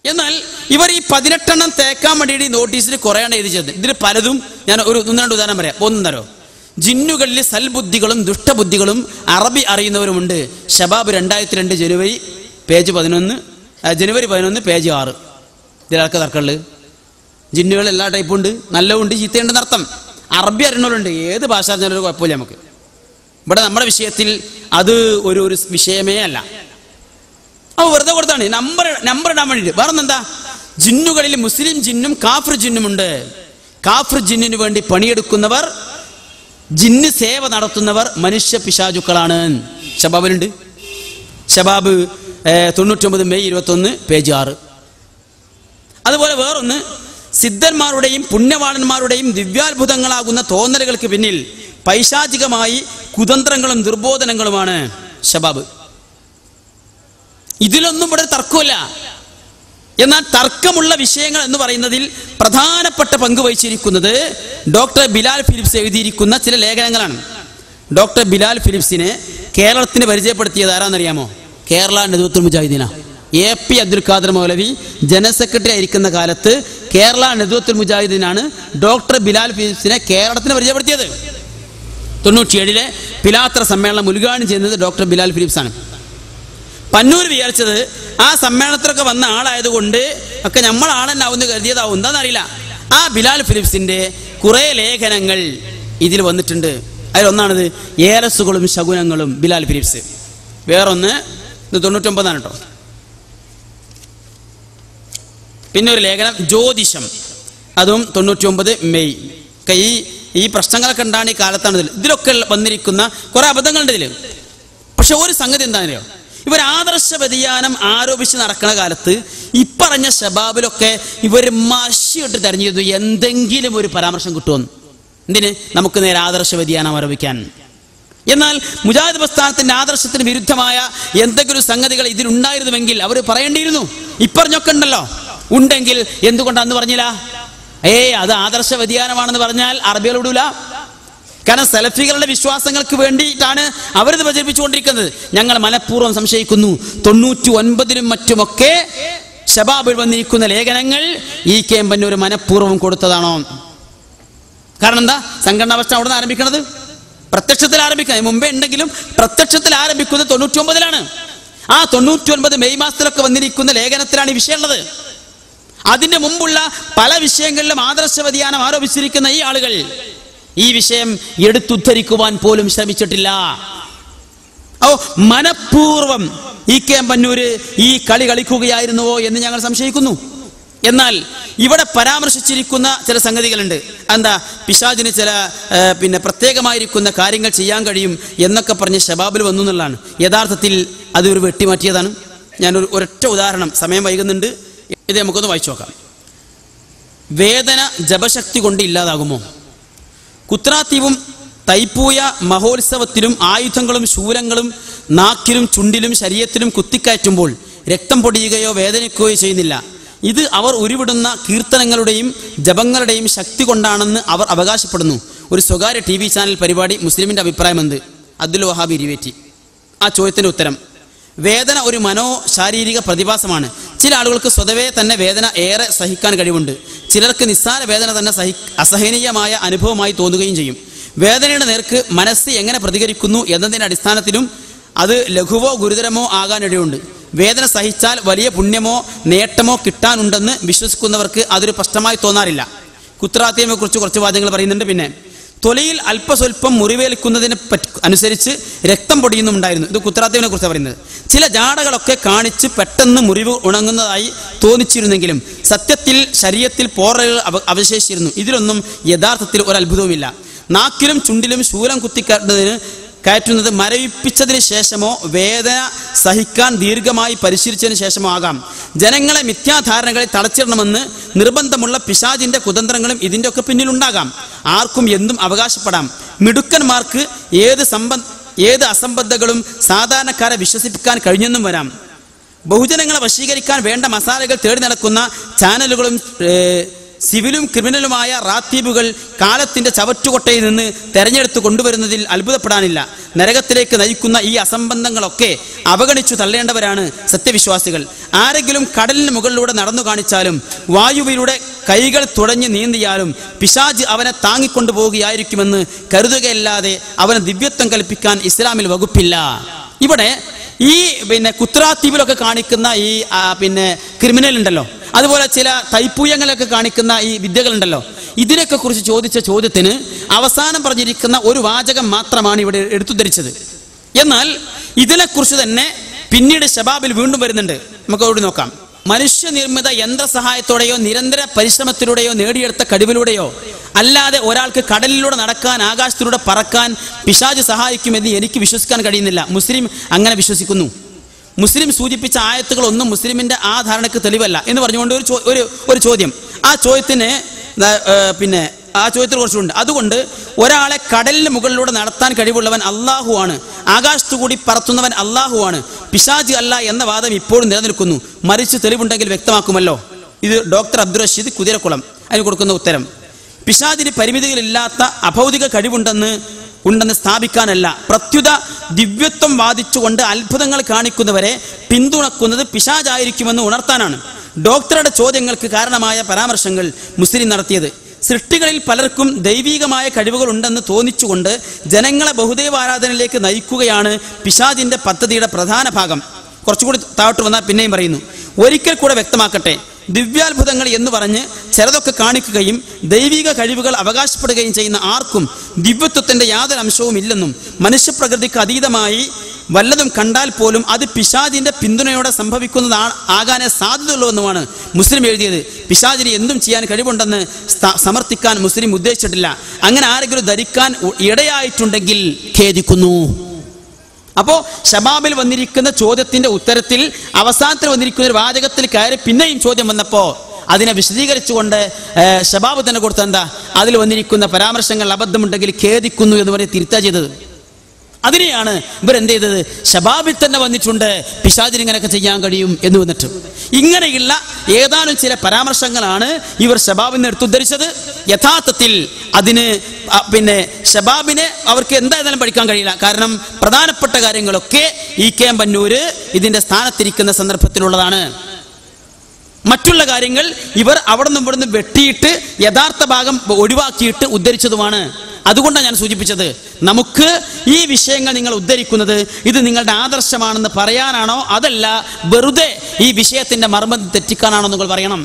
എന്നാൽ ഇവർ ഈ 18 തേക്കാൻ വേണ്ടിയിട്ട് നോട്ടീസിൽ കുറേയാണ് എഴുതി ചേർന്നത്. ഇതിൽ പലതും ഞാൻ ഒരു 1-2 ഉദാഹരണം പറയാം. ഒന്നരോ, ജിന്നുകളിൽ സൽബുദ്ധികളും ദുഷ്ടബുദ്ധികളും അറബി അറിയുന്നവരുമുണ്ട്. ഷബാബ് 2002 ജനുവരി 11 പേജ് 6. ഇതിലൊക്കെ തർക്കമുള്ളത്. ജിന്നുകൾ എല്ലാ ടൈപ്പും ഉണ്ട്, നല്ലതുണ്ട് ചീത്തയുണ്ടെന്ന് അർത്ഥം. അറബി അറിയുന്നവരുണ്ട്. ഏത് ഭാഷ അറിഞ്ഞാലും കുഴപ്പമില്ല നമുക്ക്. ഇവിടെ നമ്മുടെ വിഷയത്തിൽ അത് ഒരു വിഷയമേ അല്ല. അപ്പോൾ വെറുതെ കൊടുത്താണ് നമ്പർ ഇടാൻ വേണ്ടിയിട്ട്. വേറെ എന്താ, ജിന്നുകളിൽ മുസ്ലിം ജിന്നും കാഫിർ ജിന്നുമുണ്ട്. കാഫിർ ജിന്നിനു വേണ്ടി പണിയെടുക്കുന്നവർ, ജിന്ന് സേവ നടത്തുന്നവർ മനുഷ്യ പിശാചുക്കളാണ്. ഷബാബിലുണ്ട്. Shabab 99 May 21 page 6. അതുപോലെ വേറൊന്ന്, സിദ്ധന്മാരുടെയും പുണ്യവാളന്മാരുടെയും ദിവ്യാത്ഭുതങ്ങളാകുന്ന തോന്നലുകൾക്ക് പിന്നിൽ പൈശാചികമായി കുതന്ത്രങ്ങളും ദുർബോധനങ്ങളുമാണ്. ഷബാബ്. ഇതിലൊന്നും ഇവിടെ തർക്കമില്ല. എന്നാൽ തർക്കമുള്ള വിഷയങ്ങൾ എന്ന് പറയുന്നതിൽ പ്രധാനപ്പെട്ട പങ്ക് വഹിച്ചിരിക്കുന്നത് ഡോക്ടർ ബിലാൽ ഫിലിപ്സ് എഴുതിയിരിക്കുന്ന ചില ലേഖനങ്ങളാണ്. ഡോക്ടർ ബിലാൽ ഫിലിപ്സിനെ കേരളത്തിന് പരിചയപ്പെടുത്തിയത് ആരാന്നറിയാമോ? കേരള നദുവത്തുൽ മുജാഹിദീന. AP അബ്ദുൽ ഖാദർ മൗലവി ജനറൽ സെക്രട്ടറി ആയിരിക്കുന്ന കാലത്ത് കേരള നദുവത്തുൽ മുജാഹിദീനാണ് ഡോക്ടർ ബിലാൽ ഫിലിപ്സിനെ കേരളത്തിന് പരിചയപ്പെടുത്തിയത്. 97 പിലാത്ര സമ്മേളനം ഉദ്ഘാടനം ചെയ്യുന്നത് ഡോക്ടർ ബിലാൽ ഫിലിപ്സ് ആണ്. പന്നൂർ വിചാരിച്ചത് ആ സമ്മേളനത്തിലൊക്കെ വന്ന ആളായതുകൊണ്ട് ഒക്കെ നമ്മൾ ആളെന്നാവുന്ന കരുതിയതാവും, എന്താണെന്നറിയില്ല. ആ ബിലാൽ ഫിലിപ്സിന്റെ കുറെ ലേഖനങ്ങൾ ഇതിൽ വന്നിട്ടുണ്ട്. അതിലൊന്നാണിത്, ഏലസുകളും ശകുനങ്ങളും, ബിലാൽ ഫിലിപ്സ്. വേറൊന്ന്, ഇത് 99 കേട്ടോ. പിന്നെ ഒരു ലേഖനം ജ്യോതിഷം, അതും 99 മെയ്. ഈ പ്രശ്നങ്ങളൊക്കെ ഉണ്ടാണ് ഈ കാലത്താണ്. ഇതിലൊക്കെ വന്നിരിക്കുന്ന കുറെ അബദ്ധങ്ങളുണ്ട് ഇതിൽ. പക്ഷെ ഒരു സംഗതി എന്താണെന്നറിയോ, ഇവർ ആദർശ വ്യതിയാനം ആരോപിച്ച് നടക്കുന്ന കാലത്ത് ഇപ്പറഞ്ഞ ഷബാബിലൊക്കെ ഇവർ മഷിയിട്ട് തെരഞ്ഞെടുത്തു എന്തെങ്കിലും ഒരു പരാമർശം കിട്ടുമെന്ന്. എന്തിന്? നമുക്ക് നേരെ ആദർശ വ്യതിയാനം ആരോപിക്കാൻ. എന്നാൽ മുജാഹിദ് പ്രസ്ഥാനത്തിന്റെ ആദർശത്തിന് വിരുദ്ധമായ എന്തെങ്കിലും സംഗതികൾ ഇതിലുണ്ടായിരുന്നുവെങ്കിൽ അവർ പറയേണ്ടിയിരുന്നു. ഇപ്പറഞ്ഞൊക്കെ ഉണ്ടല്ലോ, ഉണ്ടെങ്കിൽ എന്തുകൊണ്ട് അന്ന് പറഞ്ഞില്ല? അത് ആദർശ വ്യതിയാനമാണെന്ന് പറഞ്ഞാൽ അറബികൾ വിടൂല. കാരണം സലഫികളുടെ വിശ്വാസങ്ങൾക്ക് വേണ്ടിയിട്ടാണ് അവരിത് പ്രചരിപ്പിച്ചുകൊണ്ടിരിക്കുന്നത്. ഞങ്ങൾ മനഃപൂർവ്വം സംശയിക്കുന്നു 99 മറ്റുമൊക്കെ ഷബാബിൽ വന്നിരിക്കുന്ന ലേഖനങ്ങൾ EK പന്നൂർ മനഃപൂർവ്വം കൊടുത്തതാണോ? കാരണം എന്താ, സംഘടനാ പ്രശ്നം അവിടെ നിന്ന് ആരംഭിക്കുന്നത് പ്രത്യക്ഷത്തിൽ ആരംഭിക്കുന്നത് മുമ്പേ ഉണ്ടെങ്കിലും പ്രത്യക്ഷത്തിൽ ആരംഭിക്കുന്നത് 99 ആ 99 മെയ് മാസത്തിലൊക്കെ വന്നിരിക്കുന്ന ലേഖനത്തിലാണ് ഈ വിഷയമുള്ളത്. അതിന്റെ മുമ്പുള്ള പല വിഷയങ്ങളിലും ആദർശ വ്യതിയാനം ആരോപിച്ചിരിക്കുന്ന ഈ ആളുകൾ ഈ വിഷയം എടുത്തുദ്ധരിക്കുവാൻ പോലും ശ്രമിച്ചിട്ടില്ല. മനഃപൂർവം EK പന്നൂര് ഈ കളി കളിക്കുകയായിരുന്നുവോ എന്ന് ഞങ്ങൾ സംശയിക്കുന്നു. എന്നാൽ ഇവിടെ പരാമർശിച്ചിരിക്കുന്ന ചില സംഗതികളുണ്ട്. എന്താ, പിശാചിന് ചില പ്രത്യേകമായിരിക്കുന്ന കാര്യങ്ങൾ ചെയ്യാൻ കഴിയും എന്നൊക്കെ പറഞ്ഞ് ഷബാബിൽ വന്നു എന്നുള്ളതാണ്. യഥാർത്ഥത്തിൽ അത് ഒരു വെട്ടിമാറ്റിയതാണ്. ഞാനൊരു ഒരൊറ്റ ഉദാഹരണം, സമയം വൈകുന്നുണ്ട്, ഇത് നമുക്കൊന്ന് വായിച്ചു നോക്കാം. വേദന ജപശക്തി കൊണ്ട് ഇല്ലാതാകുമോ? കുത്രാത്തീവും തൈപ്പൂയ മഹോത്സവത്തിലും ആയുധങ്ങളും ശൂലങ്ങളും നാക്കിലും ചുണ്ടിലും ശരീരത്തിലും കുത്തിക്കയറ്റുമ്പോൾ രക്തം പൊടിയുകയോ വേദനിക്കുകയോ ചെയ്യുന്നില്ല. ഇത് അവർ ഉരുവിടുന്ന കീർത്തനങ്ങളുടെയും ജപങ്ങളുടെയും ശക്തി കൊണ്ടാണെന്ന് അവർ അവകാശപ്പെടുന്നു. ഒരു സ്വകാര്യ TV ചാനൽ പരിപാടി മുസ്ലിമിന്റെ അഭിപ്രായം എന്ത്? അബ്ദുൽ വഹാബ് ഇരിവേറ്റി. ആ ചോദ്യത്തിന്റെ ഉത്തരം, വേദന ഒരു മനോശാരീരിക പ്രതിഭാസമാണ്. ചില ആളുകൾക്ക് സ്വതവേ തന്നെ വേദന ഏറെ സഹിക്കാൻ കഴിവുണ്ട്. ചിലർക്ക് നിസ്സാര വേദന തന്നെ അസഹനീയമായ അനുഭവമായി തോന്നുകയും ചെയ്യും. വേദനയുടെ നേർക്ക് മനസ്സ് എങ്ങനെ പ്രതികരിക്കുന്നു എന്നതിൻ്റെ അടിസ്ഥാനത്തിലും അത് ലഘുവോ ഗുരുതരമോ ആകാനിടയുണ്ട്. വേദന സഹിച്ചാൽ വലിയ പുണ്യമോ നേട്ടമോ കിട്ടാനുണ്ടെന്ന് വിശ്വസിക്കുന്നവർക്ക് അതൊരു പ്രശ്നമായി തോന്നാറില്ല. കുത്രാത്തീമിനെ കുറിച്ച് കുറച്ച് വാദങ്ങൾ പറയുന്നുണ്ട്. പിന്നെ തൊലിയിൽ അല്പസ്വല്പം മുറിവേൽക്കുന്നതിന് അനുസരിച്ച് രക്തം പൊടിയുന്നുണ്ടായിരുന്നു. ഇത് കുത്രാത്തീമിനെ കുറിച്ച് പറയുന്നത്. ചില ജാടകളൊക്കെ കാണിച്ച് പെട്ടെന്ന് മുറിവ് ഉണങ്ങുന്നതായി തോന്നിച്ചിരുന്നെങ്കിലും സത്യത്തിൽ ശരീരത്തിൽ പോറലുകൾ അവശേഷിച്ചിരുന്നു. ഇതിലൊന്നും യഥാർത്ഥത്തിൽ ഒരു അത്ഭുതവുമില്ല. നാക്കിലും ചുണ്ടിലും ശൂലം കയറ്റുന്നത് മരവിപ്പിച്ചതിന് ശേഷമോ വേദന സഹിക്കാൻ ദീർഘമായി പരിശീലിച്ചതിന് ശേഷമോ ആകാം. ജനങ്ങളെ മിഥ്യാധാരണകളിൽ തളച്ചിടണമെന്ന് നിർബന്ധമുള്ള പിശാചിന്റെ കുതന്ത്രങ്ങളും ഇതിൻ്റെ ഒക്കെ പിന്നിലുണ്ടാകാം. ആർക്കും എന്തും അവകാശപ്പെടാം. മിടുക്കന്മാർക്ക് ഏത് അസംബദ്ധകളും സാധാരണക്കാരെ വിശ്വസിപ്പിക്കാൻ കഴിഞ്ഞെന്നും വരാം. ബഹുജനങ്ങളെ വശീകരിക്കാൻ വേണ്ട മസാലകൾ തേടി നടക്കുന്ന ചാനലുകളും സിവിലും ക്രിമിനലുമായ റാത്തീബുകൾ കാലത്തിന്റെ ചവറ്റുകൊട്ടയിൽ നിന്ന് തെരഞ്ഞെടുത്ത് കൊണ്ടുവരുന്നതിൽ അത്ഭുതപ്പെടാനില്ല. നരകത്തിലേക്ക് നയിക്കുന്ന ഈ അസംബന്ധങ്ങളൊക്കെ അവഗണിച്ചു തള്ളേണ്ടവരാണ് സത്യവിശ്വാസികൾ. ആരെങ്കിലും കടലിന് മുകളിലൂടെ നടന്നു കാണിച്ചാലും വായുവിലൂടെ കൈകൾ തുഴഞ്ഞു നീന്തിയാലും പിശാച് അവനെ താങ്ങിക്കൊണ്ടു പോവുകയായിരിക്കുമെന്ന് കരുതുകയല്ലാതെ അവന് ദിവ്യത്വം കൽപ്പിക്കാൻ ഇസ്ലാമിൽ വകുപ്പില്ല. ഇവിടെ ഈ കുത്രാത്തീപിലൊക്കെ കാണിക്കുന്ന ഈ ക്രിമിനൽ ഉണ്ടല്ലോ, അതുപോലെ ചില തൈപ്പൂയങ്ങളൊക്കെ കാണിക്കുന്ന ഈ വിദ്യകളുണ്ടല്ലോ, ഇതിനൊക്കെ കുറിച്ച് ചോദിച്ച ചോദ്യത്തിന് അവസാനം പറഞ്ഞിരിക്കുന്ന ഒരു വാചകം മാത്രമാണ് ഇവിടെ എടുത്തുദ്ധരിച്ചത്. എന്നാൽ ഇതിനെക്കുറിച്ച് തന്നെ പിന്നീട് ശബാബിൽ വീണ്ടും വരുന്നുണ്ട്. നമുക്ക് അവിടെ നോക്കാം. മനുഷ്യനിർമ്മിത യന്ത്ര സഹായത്തോടെയോ നിരന്തര പരിശ്രമത്തിലൂടെയോ നേടിയെടുത്ത കഴിവിലൂടെയോ അല്ലാതെ ഒരാൾക്ക് കടലിലൂടെ നടക്കാൻ, ആകാശത്തിലൂടെ പറക്കാൻ പിശാച് സഹായിക്കുമെന്ന് എനിക്ക് വിശ്വസിക്കാൻ കഴിയുന്നില്ല. മുസ്ലിം അങ്ങനെ വിശ്വസിക്കുന്നു. മുസ്ലിം സൂചിപ്പിച്ച ആയത്തുകളൊന്നും മുസ്ലിമിന്റെ ആ ധാരണയ്ക്ക് തെളിവല്ല എന്ന് പറഞ്ഞുകൊണ്ട് ഒരു ചോദ്യം. ആ ചോദ്യത്തിന് ആ ചോദ്യത്തിൽ കുറച്ചുണ്ട്. അതുകൊണ്ട് ഒരാളെ കടലിന് മുകളിലൂടെ നടത്താൻ കഴിവുള്ളവൻ അള്ളാഹുവാണ്, ആകാശത്തുകൂടി പറത്തുന്നവൻ അള്ളാഹുവാണ്, പിശാച് അല്ല എന്ന വാദം ഇപ്പോഴും നിലനിൽക്കുന്നു. മറിച്ച് തെളിവുണ്ടെങ്കിൽ വ്യക്തമാക്കുമല്ലോ. ഇത് ഡോക്ടർ അബ്ദുൾ റഷീദ് കുതിരക്കുളം അതിന് കൊടുക്കുന്ന ഉത്തരം. പിശാചിന് പരിമിതികളില്ലാത്ത അഭൗതിക കഴിവുണ്ടെന്ന് സ്ഥാപിക്കാനല്ല, പ്രത്യുത ദിവ്യത്വം വാദിച്ചുകൊണ്ട് അത്ഭുതങ്ങൾ കാണിക്കുന്നവരെ പിന്തുണക്കുന്നത് പിശാചായിരിക്കുമെന്ന് ഉണർത്താനാണ് ഡോക്ടറുടെ ചോദ്യങ്ങൾക്ക് കാരണമായ പരാമർശങ്ങൾ മുസ്ലിം നടത്തിയത്. സൃഷ്ടികളിൽ പലർക്കും ദൈവീകമായ കഴിവുകൾ ഉണ്ടെന്ന് തോന്നിച്ചുകൊണ്ട് ജനങ്ങളെ ബഹുദൈവാരാധനയിലേക്ക് നയിക്കുകയാണ് പിശാചിന്റെ പദ്ധതിയുടെ പ്രധാന ഭാഗം. കുറച്ചുകൂടി താഴോട്ട് വന്നാൽ പിന്നെയും പറയുന്നു. ഒരിക്കൽ കൂടെ വ്യക്തമാക്കട്ടെ, ദിവ്യാത്ഭുതങ്ങൾ എന്ന് പറഞ്ഞ് ചിലതൊക്കെ കാണിക്കുകയും ദൈവിക കഴിവുകൾ അവകാശപ്പെടുകയും ചെയ്യുന്ന ആർക്കും ദിവ്യത്വത്തിന്റെ യാതൊരു അംശവും ഇല്ലെന്നും മനുഷ്യപ്രകൃതിക്ക് അതീതമായി വല്ലതും കണ്ടാൽ പോലും അത് പിശാചിന്റെ പിന്തുണയോടെ സംഭവിക്കുന്നതാകാനേ സാധ്യതയുള്ളൂവെന്നുമാണ് മുസ്ലിം എഴുതിയത്. പിശാചിന് എന്തും ചെയ്യാൻ കഴിവുണ്ടെന്ന് സമർത്ഥിക്കാൻ മുസ്ലിം ഉദ്ദേശിച്ചിട്ടില്ല. അങ്ങനെ ആരെങ്കിലും ധരിക്കാൻ ഇടയായിട്ടുണ്ടെങ്കിൽ ഖേദിക്കുന്നു. അപ്പോ ശബാബിൽ വന്നിരിക്കുന്ന ചോദ്യത്തിന്റെ ഉത്തരത്തിൽ അവസാനത്തിൽ വന്നിരിക്കുന്ന ഒരു വാചകത്തിൽ കയറി പിന്നെയും ചോദ്യം വന്നപ്പോ അതിനെ വിശദീകരിച്ചുകൊണ്ട് ശബാബ് തന്നെ കൊടുത്ത എന്താ, അതിൽ വന്നിരിക്കുന്ന പരാമർശങ്ങൾ അബദ്ധമുണ്ടെങ്കിൽ ഖേദിക്കുന്നു എന്ന് പറഞ്ഞ് തിരുത്താ ചെയ്തത്. അതിനെയാണ് ഇവരെന്ത് ചെയ്തത്, ശബാബിൽ തന്നെ വന്നിട്ടുണ്ട് പിശാചിന് ഇങ്ങനെയൊക്കെ ചെയ്യാൻ കഴിയും എന്ന് വന്നിട്ട്. ഇങ്ങനെയുള്ള ഏതാനും ചില പരാമർശങ്ങളാണ് ഇവർ ശബാബിനെ എടുത്തുദ്ധരിച്ചത്. യഥാർത്ഥത്തിൽ അതിന് ശബാബിനെ അവർക്ക് എന്തായാലും പഠിക്കാൻ കഴിയില്ല. കാരണം പ്രധാനപ്പെട്ട കാര്യങ്ങളൊക്കെ ഇ.കെ. എമ്പന്നൂര് ഇതിന്റെ സ്ഥാനത്തിരിക്കുന്ന സന്ദർഭത്തിലുള്ളതാണ്. മറ്റുള്ള കാര്യങ്ങൾ ഇവർ അവിടെ നിന്നും ഇവിടുന്ന് വെട്ടിയിട്ട് യഥാർത്ഥ ഭാഗം ഒഴിവാക്കിയിട്ട് ഉദ്ധരിച്ചതുമാണ്. അതുകൊണ്ടാണ് ഞാൻ സൂചിപ്പിച്ചത്, നമുക്ക് ഈ വിഷയങ്ങൾ നിങ്ങൾ ഉദ്ധരിക്കുന്നത് ഇത് നിങ്ങളുടെ ആദർശമാണെന്ന് പറയാനാണോ, അതല്ല വെറുതെ ഈ വിഷയത്തിന്റെ മർമ്മം തെറ്റിക്കാനാണോ നിങ്ങൾ പറയണം.